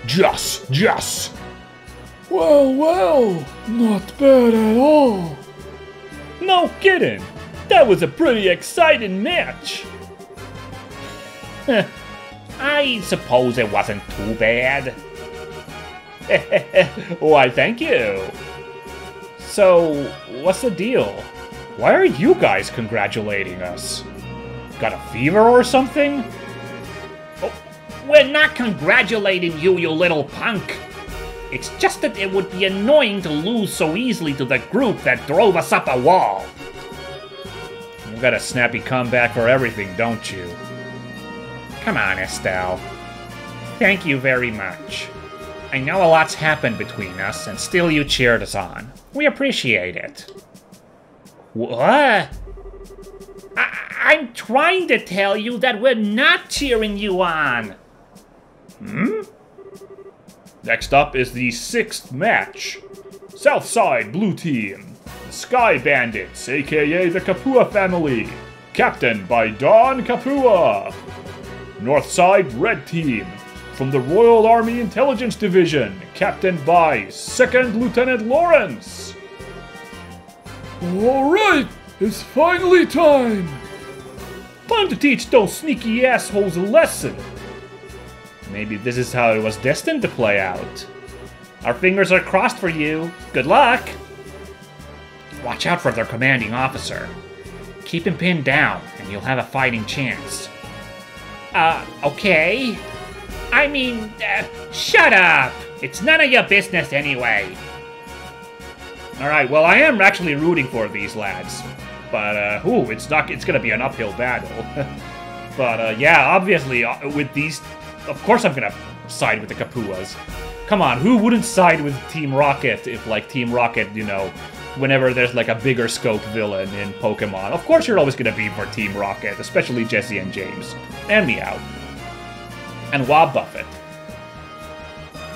Just. Well, not bad at all. No kidding. That was a pretty exciting match. I suppose it wasn't too bad. Why, thank you. So, what's the deal? Why are you guys congratulating us? Got a fever or something? Oh, we're not congratulating you, you little punk. It's just that it would be annoying to lose so easily to the group that drove us up a wall. You got a snappy comeback for everything, don't you? Come on, Estelle. Thank you very much. I know a lot's happened between us, and still you cheered us on. We appreciate it. What? I'm trying to tell you that we're not cheering you on. Next up is the 6th match. Southside Blue Team, the Sky Bandits, aka the Capua family, captained by Don Capua. Northside Red Team, from the Royal Army Intelligence Division, captained by 2nd Lieutenant Lawrence. Alright, it's finally time. Time to teach those sneaky assholes a lesson. Maybe this is how it was destined to play out. Our fingers are crossed for you. Good luck! Watch out for their commanding officer. Keep him pinned down, and you'll have a fighting chance. Okay. I mean, shut up! It's none of your business anyway. Alright, well, I am actually rooting for these lads. But, it's gonna be an uphill battle. But, yeah, obviously, with these... Of course I'm gonna side with the Capuas. Come on, who wouldn't side with Team Rocket if, like, Team Rocket, you know, whenever there's, like, a bigger scope villain in Pokemon? Of course you're always gonna be for Team Rocket, especially Jesse and James. And Meowth. And Wobbuffet.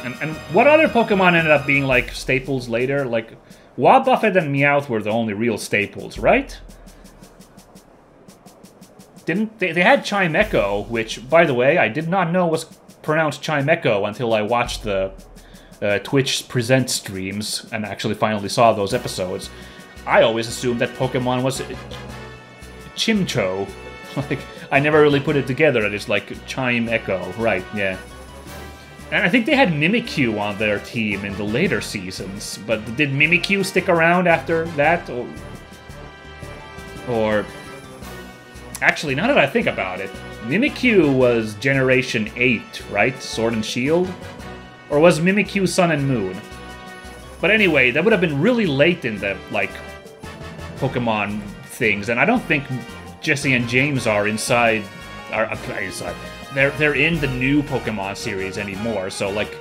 And what other Pokemon ended up being, like, staples later? Like, Wobbuffet and Meowth were the only real staples, right? They had Chimecho, which, by the way, I did not know was pronounced Chimecho until I watched the Twitch Present streams and actually finally saw those episodes. I always assumed that Pokemon was Chimcho. Like, I never really put it together that it's like Chimecho, right, yeah. And I think they had Mimikyu on their team in the later seasons, but did Mimikyu stick around after that? Or... Actually, now that I think about it, Mimikyu was Generation 8, right? Sword and Shield? Or was Mimikyu Sun and Moon? But anyway, that would have been really late in the, like, Pokemon things, and I don't think Jesse and James are inside... They're in the new Pokemon series anymore, so, like,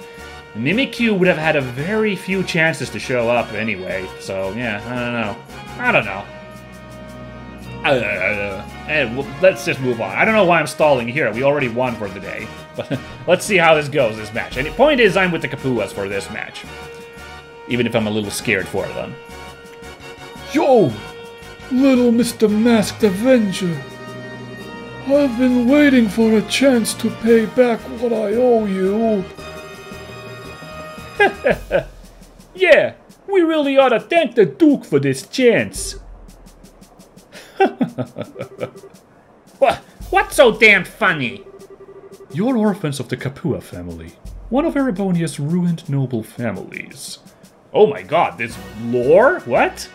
Mimikyu would have had a very few chances to show up anyway, so, yeah, I don't know. Let's just move on. I don't know why I'm stalling here. We already won for the day. But let's see how this goes, this match. And the point is, I'm with the Capuas for this match. Even if I'm a little scared for them. Yo! Little Mr. Masked Avenger. I've been waiting for a chance to pay back what I owe you. Yeah, we really ought to thank the Duke for this chance. What's so damn funny? You're orphans of the Capua family, one of Erebonia's ruined noble families. Oh my god, this lore? What?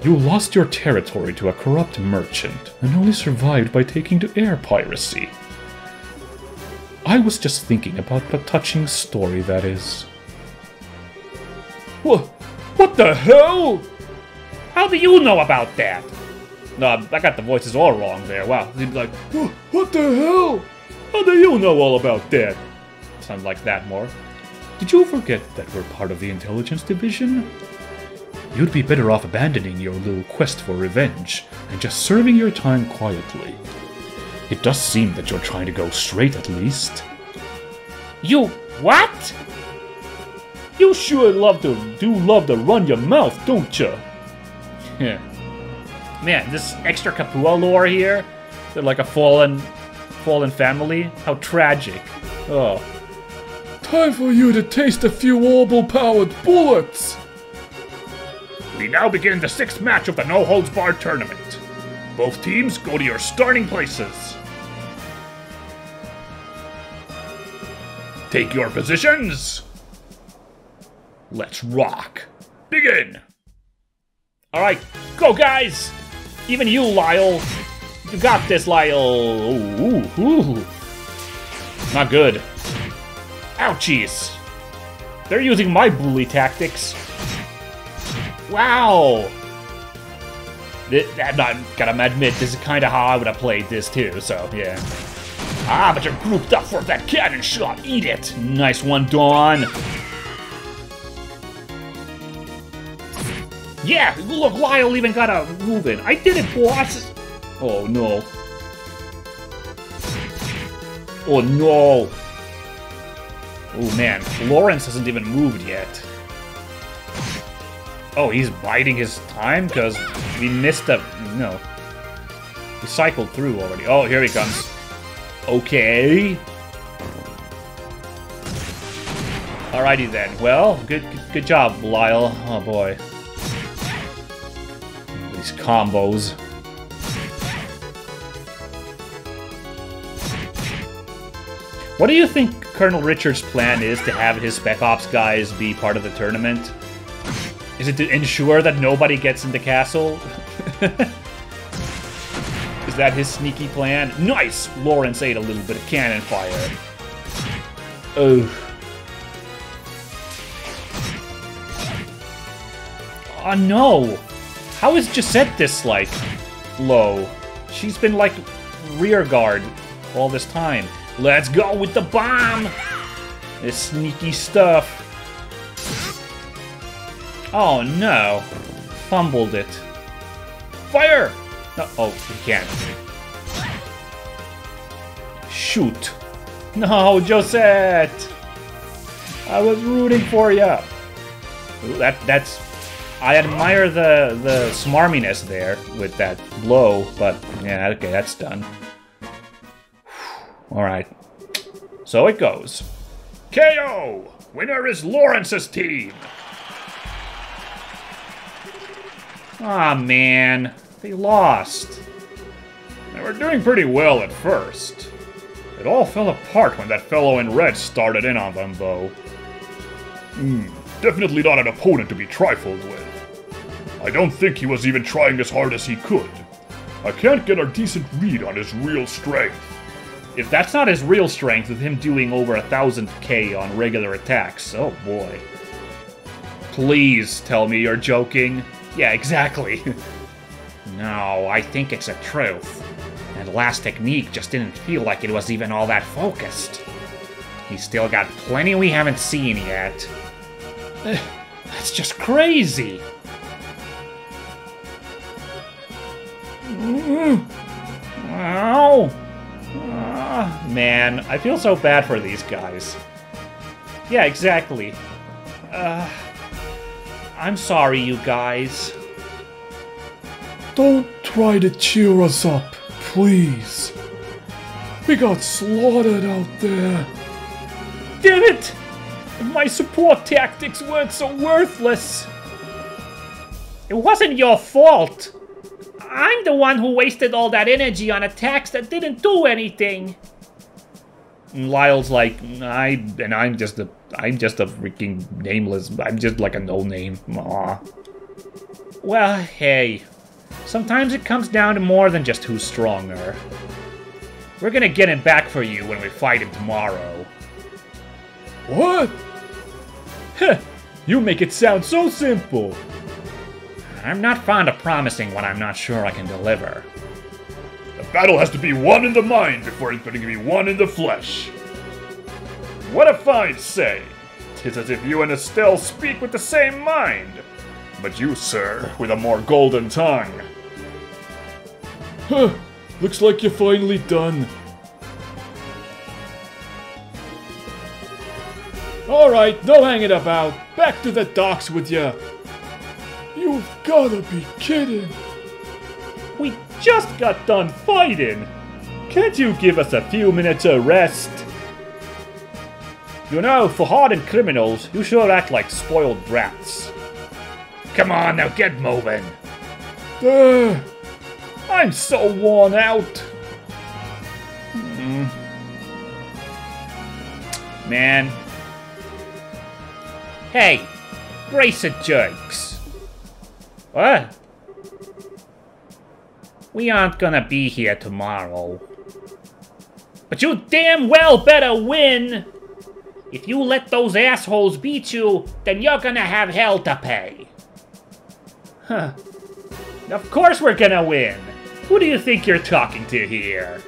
You lost your territory to a corrupt merchant, and only survived by taking to air piracy. I was just thinking about the touching story that is. What the hell? How do you know about that? No, I got the voices all wrong there. Wow, he'd be like, what the hell? How do you know all about that? Sounds like that more. Did you forget that we're part of the Intelligence Division? You'd be better off abandoning your little quest for revenge and just serving your time quietly. It does seem that you're trying to go straight at least. You what? You sure love to run your mouth, don't you? Yeah. Man, this extra Capua lore here, they're like a fallen family. How tragic. Oh. Time for you to taste a few orbital-powered bullets! We now begin the 6th match of the no-holds-barred tournament. Both teams go to your starting places. Take your positions. Let's rock. Begin. All right, go guys. Even you, Lyle. You got this, Lyle. Ooh. Not good. Ouchies. They're using my bully tactics. Wow. I'm not gonna admit, this is kind of how I would have played this too, so yeah. Ah, but you're grouped up for that cannon shot. Eat it. Nice one, Dawn. Yeah, look, Lyle even got a move in. I did it, boss. Oh, no. Oh, no. Oh, man. Lawrence hasn't even moved yet. Oh, he's biding his time? Because we missed a... No. He cycled through already. Oh, here he comes. Okay. Alrighty then. Well, good job, Lyle. Oh, boy. These combos. What do you think Colonel Richard's plan is to have his Spec Ops guys be part of the tournament? Is it to ensure that nobody gets in the castle? Is that his sneaky plan? Nice! Lawrence ate a little bit of cannon fire. Oh. Oh no! How is Gisette this, like, low? She's been, like, rear guard all this time. Let's go with the bomb! This sneaky stuff. Oh no. Fumbled it. Fire! No, oh, he can't. Shoot. No, Josette! I was rooting for ya. Ooh, that's... I admire the smarminess there with that blow, but yeah, okay, that's done. Alright. So it goes. KO! Winner is Lawrence's team! Aw, man. They lost. They were doing pretty well at first. It all fell apart when that fellow in red started in on them, though. Definitely not an opponent to be trifled with. I don't think he was even trying as hard as he could. I can't get a decent read on his real strength. If that's not his real strength, with him doing over 1,000k on regular attacks, oh boy. Please tell me you're joking. Yeah, exactly. No, I think it's the truth. That last technique just didn't feel like it was even all that focused. He's still got plenty we haven't seen yet. That's just crazy. Ow. Man, I feel so bad for these guys. Yeah, exactly. I'm sorry, you guys. Don't try to cheer us up, please. We got slaughtered out there. Damn it! My support tactics weren't so worthless. It wasn't your fault. I'm the one who wasted all that energy on attacks that didn't do anything. And Lyle's like, I'm just a freaking nameless. I'm just like a no-name. Aw. Well, hey. Sometimes it comes down to more than just who's stronger. We're gonna get him back for you when we fight him tomorrow. What? Heh, you make it sound so simple. I'm not fond of promising what I'm not sure I can deliver. The battle has to be won in the mind before it's going to be won in the flesh. What a fine say! 'Tis as if you and Estelle speak with the same mind. But you, sir, with a more golden tongue. Huh, looks like you're finally done. Alright, no hanging about. Back to the docks with ya. You've gotta be kidding. We just got done fighting. Can't you give us a few minutes of rest? You know, for hardened criminals, you sure act like spoiled brats. Come on, now get moving. I'm so worn out. Man. Hey, brace of jerks. What? We aren't gonna be here tomorrow. But you damn well better win! If you let those assholes beat you, then you're gonna have hell to pay. Huh. Of course we're gonna win! Who do you think you're talking to here?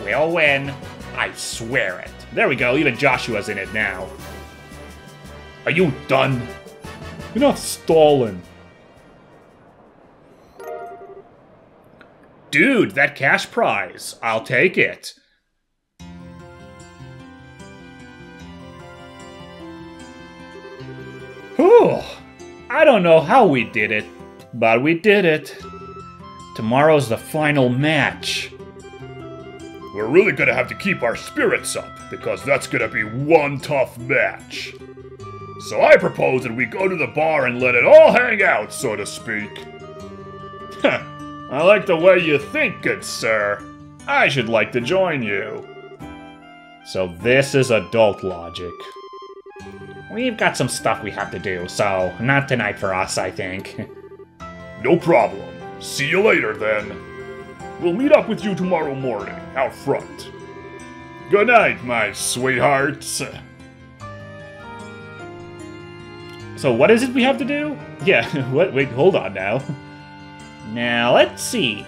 We'll win. I swear it. There we go, even Joshua's in it now. Are you done? You're not stalling. Dude, that cash prize. I'll take it. Whew. I don't know how we did it, but we did it. Tomorrow's the final match. We're really gonna have to keep our spirits up, because that's gonna be one tough match. So I propose that we go to the bar and let it all hang out, so to speak. I like the way you think, good sir. I should like to join you. So this is adult logic. We've got some stuff we have to do, so not tonight for us, I think. No problem. See you later, then. We'll meet up with you tomorrow morning, out front. Good night, my sweethearts. So what is it we have to do? Yeah, what? Wait, hold on now. Now, let's see.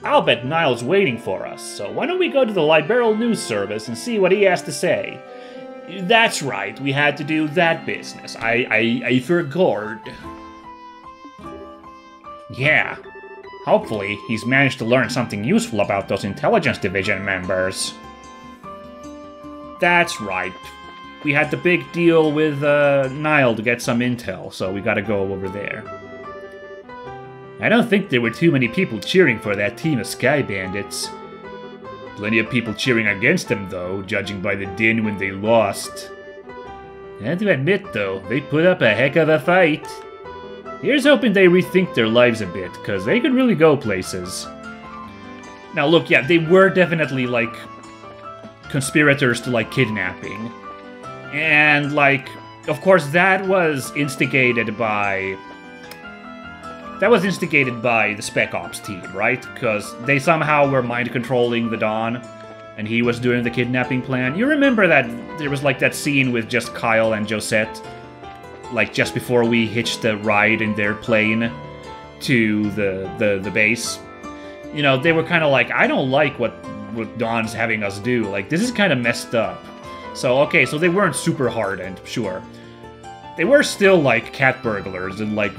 I'll bet Nial's waiting for us, so why don't we go to the Liberal News Service and see what he has to say. That's right, we had to do that business. I forgot. Yeah. Hopefully, he's managed to learn something useful about those Intelligence Division members. That's right. We had the big deal with Nial to get some intel, so we gotta go over there. I don't think there were too many people cheering for that team of Sky Bandits. Plenty of people cheering against them, though, judging by the din when they lost. I have to admit, though, they put up a heck of a fight. Here's hoping they rethink their lives a bit, because they could really go places. Now look, yeah, they were definitely, like, conspirators to, like, kidnapping. And, like, of course that was instigated by... That was instigated by the Spec Ops team, right? Because they somehow were mind-controlling the Don, and he was doing the kidnapping plan. You remember that there was, like, that scene with just Kyle and Josette, like, just before we hitched the ride in their plane to the base? You know, they were kind of like, I don't like what Don's having us do. Like, this is kind of messed up. So, okay, so they weren't super hardened, sure. They were still, like, cat burglars and, like,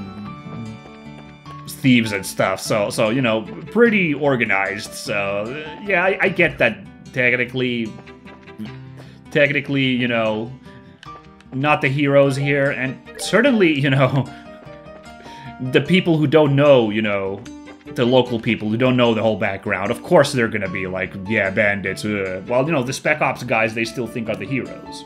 thieves and stuff, so you know, pretty organized. So yeah, I get that technically, you know, not the heroes here, and certainly, you know, the people who don't know, you know, the local people who don't know the whole background, of course they're gonna be like, yeah, bandits. Well, you know, the Spec Ops guys they still think are the heroes.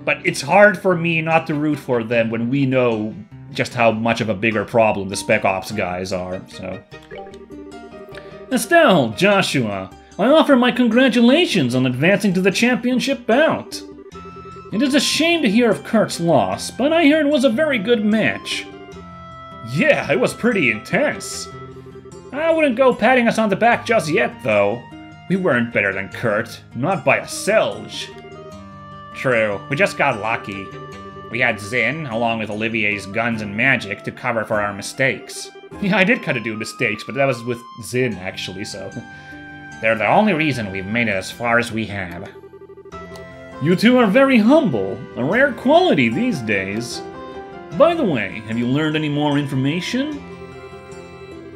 But it's hard for me not to root for them when we know just how much of a bigger problem the Spec Ops guys are, so. Estelle, Joshua, I offer my congratulations on advancing to the championship bout. It is a shame to hear of Kurt's loss, but I hear it was a very good match. Yeah, it was pretty intense. I wouldn't go patting us on the back just yet, though. We weren't better than Kurt, not by a selge. True, we just got lucky. We had Zin, along with Olivier's guns and magic, to cover for our mistakes. Yeah, I did kind of do mistakes, but that was with Zin, actually, so... They're the only reason we've made it as far as we have. You two are very humble, a rare quality these days. By the way, have you learned any more information?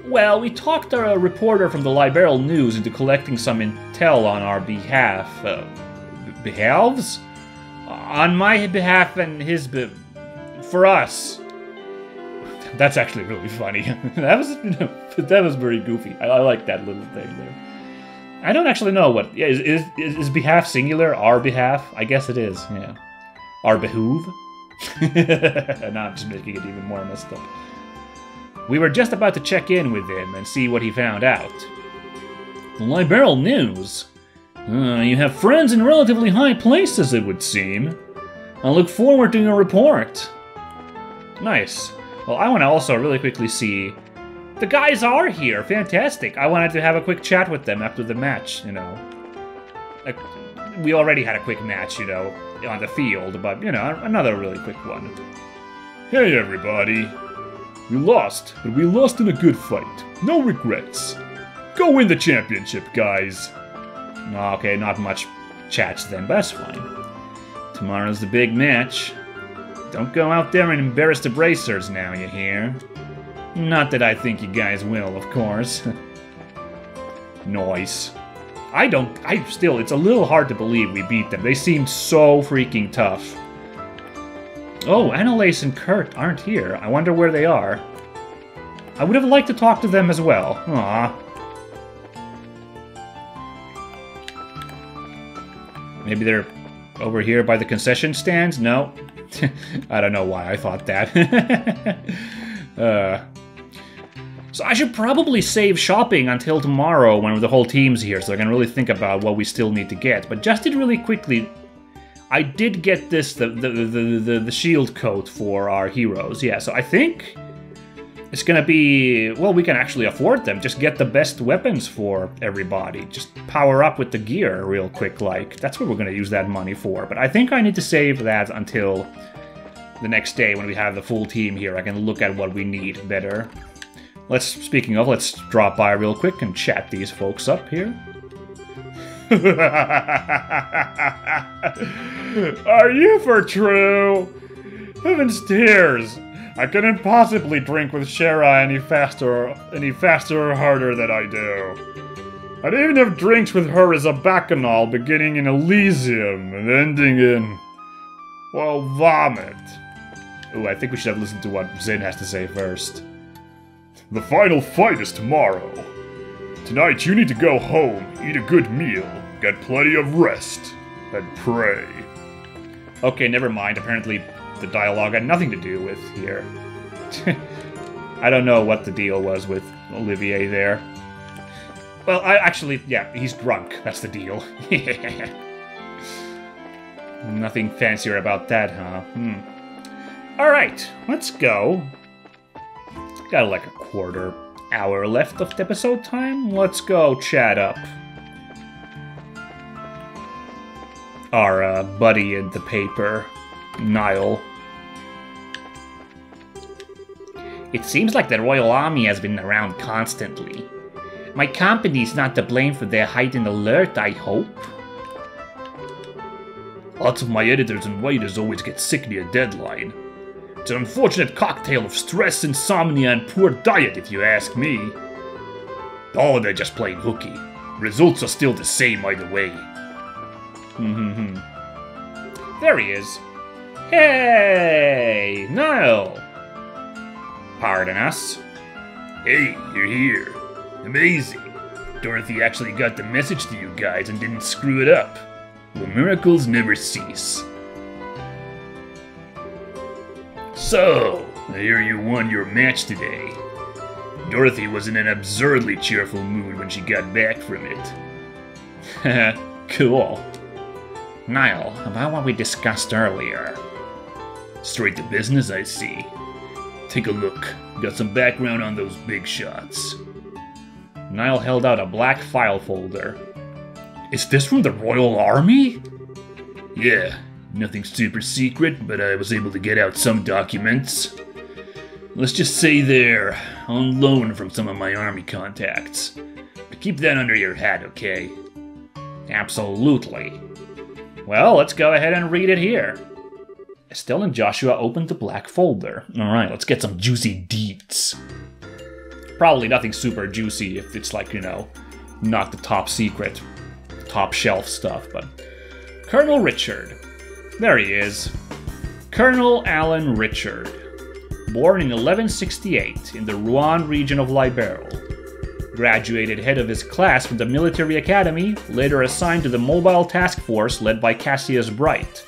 Well, we talked a reporter from the Liberal News into collecting some intel on our behalf. Behalves? On my behalf and his for us. That's actually really funny. that was very goofy. I like that little thing there. I don't actually know what... Yeah, is behalf singular? Our behalf? I guess it is, yeah. Our behoove? No, I'm just making it even more messed up. We were just about to check in with him and see what he found out. Liberal news? You have friends in relatively high places, it would seem. I look forward to your report. Nice. Well, I want to also really quickly see... The guys are here! Fantastic! I wanted to have a quick chat with them after the match, you know. We already had a quick match, you know, on the field, but, you know, another really quick one. Hey, everybody. We lost, but we lost in a good fight. No regrets. Go win the championship, guys. Okay, not much chats then, but that's fine. Tomorrow's the big match. Don't go out there and embarrass the Bracers now, you hear? Not that I think you guys will, of course. Nice. It's a little hard to believe we beat them. They seemed so freaking tough. Oh, Annalise and Kurt aren't here. I wonder where they are. I would have liked to talk to them as well. Aww. Maybe they're over here by the concession stands? No. I don't know why I thought that. So I should probably save shopping until tomorrow when the whole team's here, so I can really think about what we still need to get. But just really quickly, I did get this, the shield coat for our heroes. Yeah, so I think it's gonna be, well, we can actually afford them. Just get the best weapons for everybody. Just power up with the gear real quick, like. That's what we're gonna use that money for. But I think I need to save that until the next day when we have the full team here. I can look at what we need better. Speaking of, let's drop by real quick and chat these folks up here. Are you for true? Heaven's tears! I couldn't possibly drink with Shara any faster or harder than I do. I'd even have drinks with her as a bacchanal beginning in Elysium and ending in, well, vomit. Ooh, I think we should have listened to what Zin has to say first. The final fight is tomorrow. Tonight you need to go home, eat a good meal, get plenty of rest, and pray. Okay, never mind. Apparently the dialogue had nothing to do with here. I don't know what the deal was with Olivier there. Well, yeah, he's drunk. That's the deal. Nothing fancier about that, huh? Alright, let's go. Got like a quarter hour left of the episode time. Let's go chat up our buddy in the paper, Nial. It seems like the Royal Army has been around constantly. My company's not to blame for their heightened alert, I hope. Lots of my editors and writers always get sick near deadline. It's an unfortunate cocktail of stress, insomnia, and poor diet, if you ask me. Oh, they're just plain hooky. Results are still the same either way. There he is. Hey, Nial. Pardon us. Hey, you're here. Amazing. Dorothy actually got the message to you guys and didn't screw it up. Well, miracles never cease. So, I hear you won your match today. Dorothy was in an absurdly cheerful mood when she got back from it. Cool. Nial, about what we discussed earlier. Straight to business, I see. Take a look. Got some background on those big shots. Nial held out a black file folder. Is this from the Royal Army? Yeah. Nothing super secret, but I was able to get out some documents. Let's just say they're on loan from some of my army contacts. But keep that under your hat, okay? Absolutely. Well, let's go ahead and read it here. Estelle and Joshua opened the black folder. Alright, let's get some juicy deets. Probably nothing super juicy if it's like, you know, not the top secret, top shelf stuff, but... Colonel Richard. There he is. Colonel Alan Richard. Born in 1168 in the Rouen region of Liberal. Graduated head of his class from the military academy, later assigned to the mobile task force led by Cassius Bright.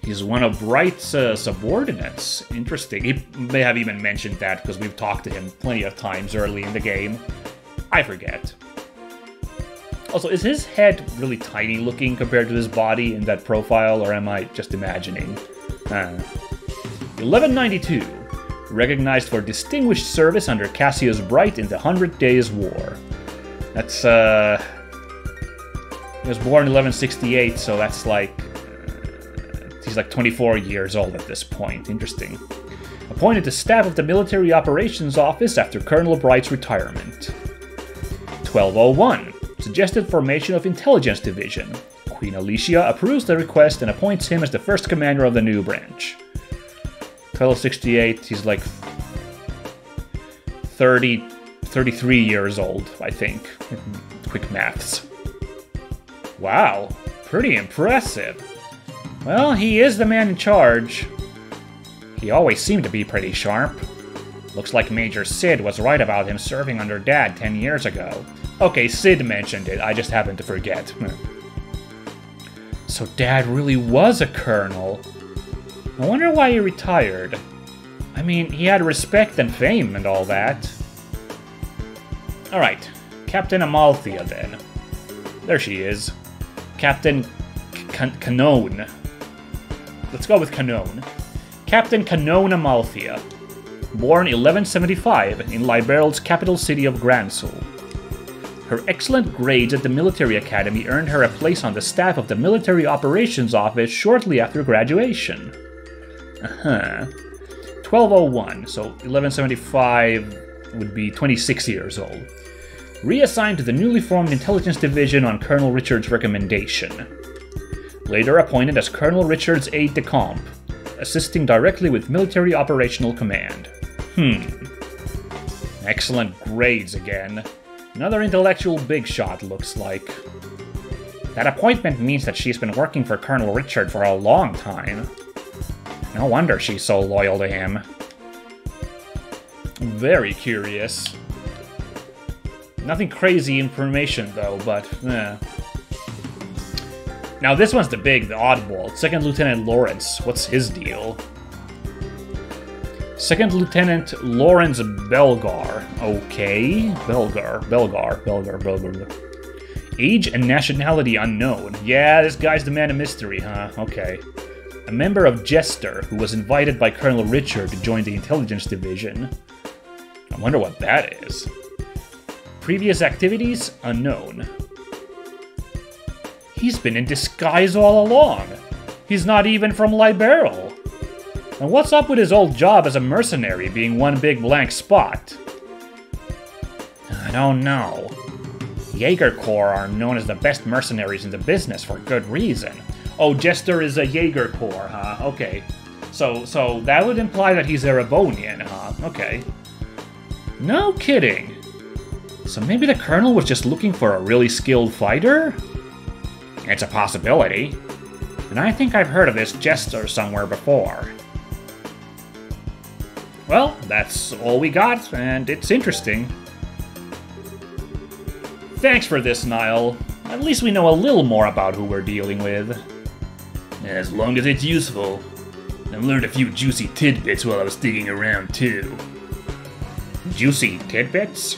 He's one of Bright's subordinates. Interesting. He may have even mentioned that because we've talked to him plenty of times early in the game. I forget. Also, is his head really tiny looking compared to his body in that profile, or am I just imagining? 1192. Recognized for distinguished service under Cassius Bright in the 100 Days War. That's, he was born in 1168, so that's like... he's like 24 years old at this point. Interesting. Appointed to staff of the Military Operations Office after Colonel Bright's retirement. 1201. Suggested formation of Intelligence Division. Queen Alicia approves the request and appoints him as the first commander of the new branch. 1268, he's like 33 years old, I think. Quick maths. Wow, pretty impressive. Well, he is the man in charge. He always seemed to be pretty sharp. Looks like Major Sid was right about him serving under Dad 10 years ago. Okay, Sid mentioned it, I just happened to forget. So Dad really was a colonel. I wonder why he retired. I mean, he had respect and fame and all that. Alright, Captain Amalthea then. There she is. Captain Canone. Let's go with Canone. Captain Canone Amalthea. Born 1175 in Liberal's capital city of Gransul. Her excellent grades at the military academy earned her a place on the staff of the Military Operations Office shortly after graduation. 1201, so 1175 would be 26 years old. Reassigned to the newly formed Intelligence Division on Colonel Richard's recommendation. Later appointed as Colonel Richard's aide-de-camp, assisting directly with military operational command. Excellent grades again. Another intellectual big shot, looks like. That appointment means that she's been working for Colonel Richard for a long time. No wonder she's so loyal to him. Very curious. Nothing crazy information, though, but Now this one's the oddball. Second Lieutenant Lawrence. What's his deal? Second Lieutenant Lawrence Belgar. Okay. Belgar. Age and nationality unknown. Yeah, this guy's the man of mystery, huh? Okay. A member of Jester, who was invited by Colonel Richard to join the Intelligence Division. I wonder what that is. Previous activities? Unknown. He's been in disguise all along. He's not even from Liberal. And what's up with his old job as a mercenary being one big blank spot? I don't know. Jaeger Corps are known as the best mercenaries in the business for good reason. Oh, Jester is a Jaeger Corps, huh? Okay. So that would imply that he's Erebonian, huh? Okay. No kidding. So maybe the Colonel was just looking for a really skilled fighter? It's a possibility. And I think I've heard of this Jester somewhere before. Well, that's all we got, and it's interesting. Thanks for this, Nial. At least we know a little more about who we're dealing with. As long as it's useful. I've learned a few juicy tidbits while I was digging around, too. Juicy tidbits?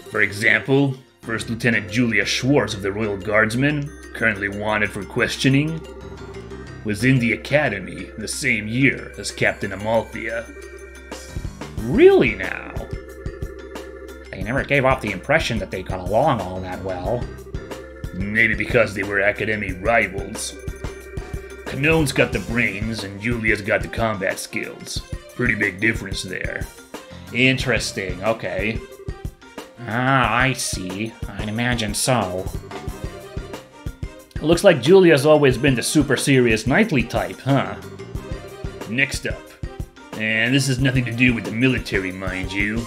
For example, First Lieutenant Julia Schwartz of the Royal Guardsmen, currently wanted for questioning, was in the academy the same year as Captain Amalthea. Really now? They never gave off the impression that they got along all that well. Maybe because they were academy rivals. Canone's got the brains and Julia's got the combat skills. Pretty big difference there. Interesting, okay. Ah, I see. I'd imagine so. Looks like Julia's always been the super serious knightly type, huh? Next up. And this has nothing to do with the military, mind you.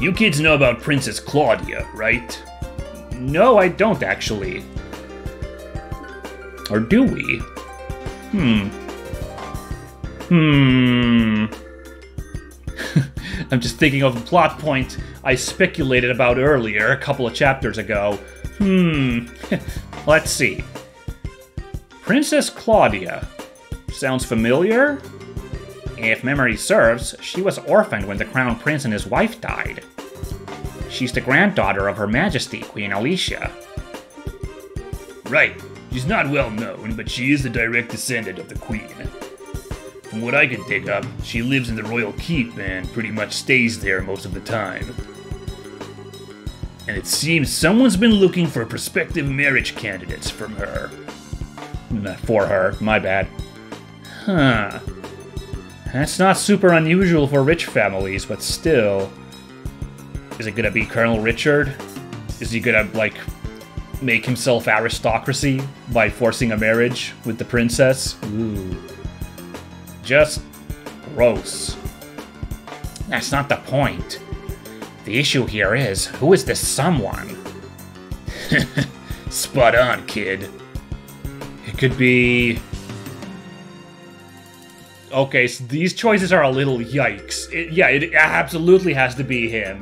You kids know about Princess Claudia, right? No, I don't actually. Or do we? I'm just thinking of the plot point. I speculated about earlier, a couple of chapters ago. Let's see. Princess Claudia. Sounds familiar? If memory serves, she was orphaned when the Crown Prince and his wife died. She's the granddaughter of Her Majesty, Queen Alicia. Right. She's not well known, but she is the direct descendant of the Queen. From what I can dig up, she lives in the royal keep and pretty much stays there most of the time. And it seems someone's been looking for prospective marriage candidates from her. For her, my bad. Huh. That's not super unusual for rich families, but still. Is it gonna be Colonel Richard? Is he gonna, like, make himself aristocracy by forcing a marriage with the princess? Ooh. Just gross. That's not the point. The issue here is, who is this someone? Spot on, kid. It could be... Okay, so these choices are a little yikes. It absolutely has to be him.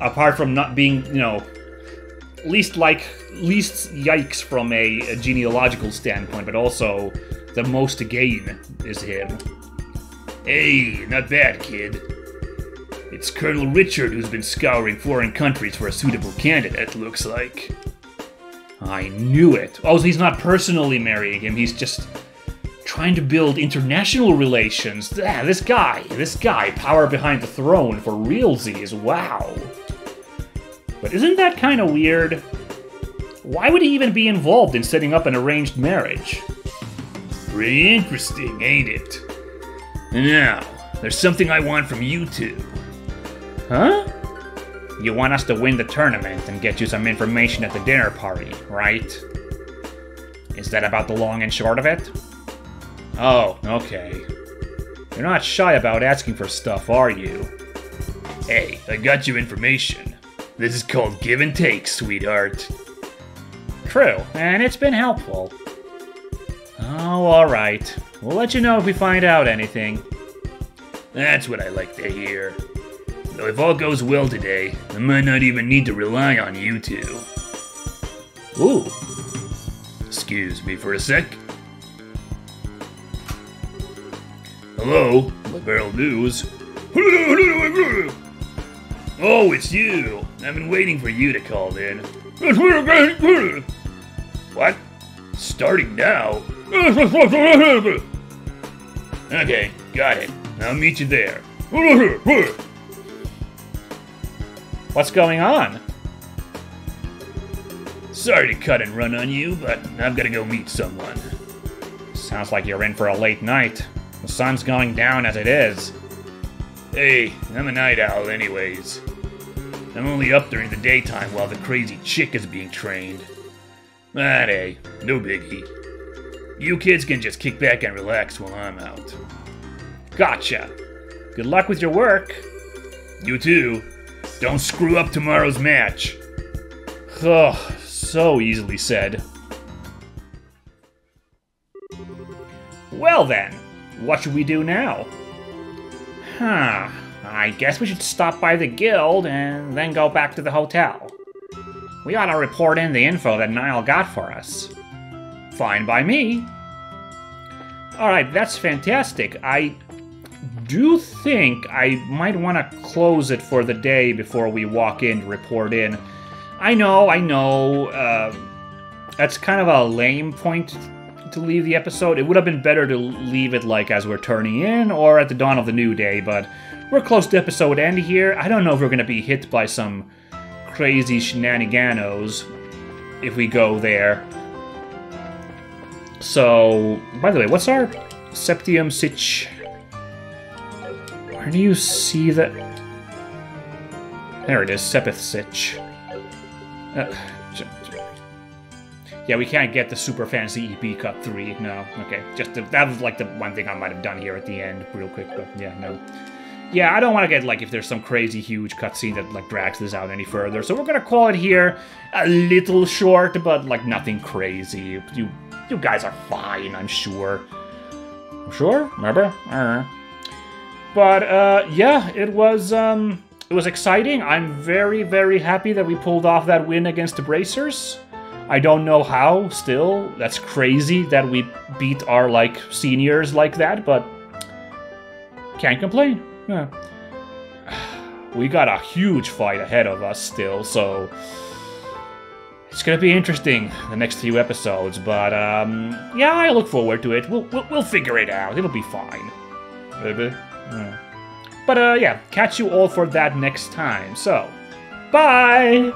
Apart from not being, you know, least yikes from a genealogical standpoint, but also the most to gain is him. Hey, not bad, kid. It's Colonel Richard who's been scouring foreign countries for a suitable candidate, looks like. I knew it. Oh, so he's not personally marrying him, he's just trying to build international relations. This guy, power behind the throne for realsies, wow. But isn't that kind of weird? Why would he even be involved in setting up an arranged marriage? Pretty interesting, ain't it? Now, there's something I want from you two. Huh? You want us to win the tournament and get you some information at the dinner party, right? Is that about the long and short of it? Oh, okay. You're not shy about asking for stuff, are you? Hey, I got you information. This is called give and take, sweetheart. True, and it's been helpful. Oh, alright. We'll let you know if we find out anything. That's what I like to hear. Though if all goes well today, I might not even need to rely on you two. Ooh. Excuse me for a sec. Hello, Liberal News. Oh, it's you. I've been waiting for you to call in. What? Starting now? Okay, got it. I'll meet you there. What's going on? Sorry to cut and run on you, but I've got to go meet someone. Sounds like you're in for a late night. The sun's going down as it is. Hey, I'm a night owl anyways. I'm only up during the daytime while the crazy chick is being trained. But hey, no biggie. You kids can just kick back and relax while I'm out. Gotcha. Good luck with your work. You too. Don't screw up tomorrow's match. Ugh, so easily said. Well then, what should we do now? Huh, I guess we should stop by the guild and then go back to the hotel. We ought to report in the info that Nial got for us. Fine by me. Alright, that's fantastic. I do think I might want to close it for the day before we walk in to report in. I know, that's kind of a lame point to leave the episode. It would have been better to leave it like as we're turning in or at the dawn of the new day, but we're close to episode end here. I don't know if we're going to be hit by some crazy shenaniganos if we go there. So, by the way, what's our Septium Sich? Where do you see that? There it is, Sepith Sich. Yeah, we can't get the super fancy EP Cut 3, no. Okay, that was like the one thing I might have done here at the end real quick, but yeah, no. Yeah, I don't want to get, like, if there's some crazy huge cutscene that, like, drags this out any further, so we're gonna call it here a little short, but, like, nothing crazy. You guys are fine, I'm sure. Sure? Remember? But, yeah, it was was exciting. I'm very, very happy that we pulled off that win against the Bracers. I don't know how, still. That's crazy that we beat our, like, seniors like that, but can't complain. Yeah. We got a huge fight ahead of us still, so it's gonna be interesting the next few episodes. But yeah, I look forward to it. We'll figure it out. It'll be fine. Maybe. Yeah. But yeah, catch you all for that next time. So, bye.